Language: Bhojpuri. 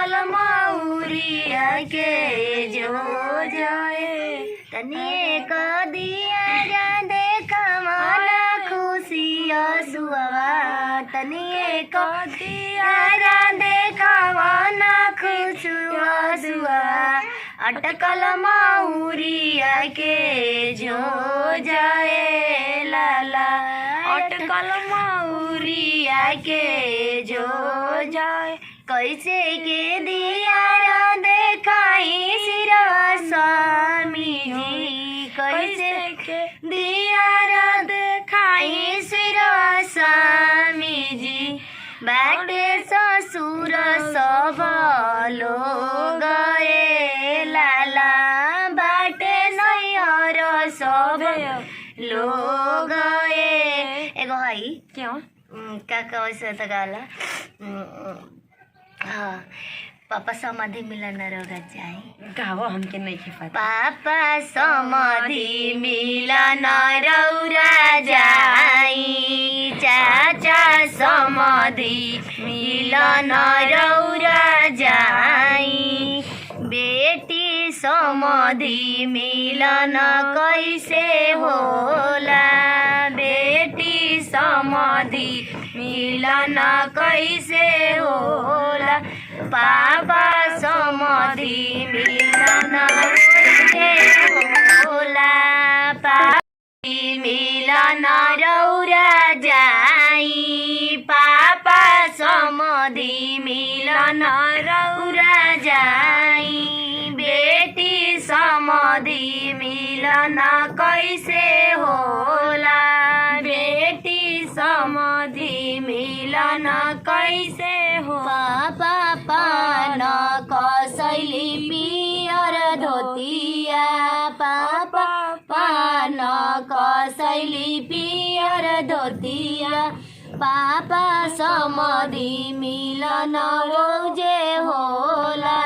अटकल मौरिया के जो जाए तनिए क दिया जा देखा माना खुशी सुआ तनिए क दिया जा देखा माना खुशी सुआ अटकल मौरिया के जो जाए लाला अटकल मौरिया के जो जाए कैसे के दिया देखाई सिरवा स्वामी जी कैसे के दिया देखाई सिरवा स्वामी जी बाटे ससुर सब लोग लाला बाटे नैहर सब लोग एगो है क्यों का कैसे तो गाला हाँ पापा समाधि मिलन रोगा जाए गावो हमके नहीं पता पापा समाधि मिलन रौरा जाई चाचा समाधि मिलन रौरा जाई बेटी समाधि मिलन कैसे होला बेटी समाधि मिलन कैसे होला पापा समाधि मिलन कैसे होला पापा मिलन रौरा जाई पापा समाधि मिलन रौरा जाई बेटी समाधि मिलन कैसे होला बेटी समाधि मिलन कैसे हो पापा पान कसैली पियर धोतिया पापा पान कसैली पियर धोतिया पापा समाधि मिलन रोजे होला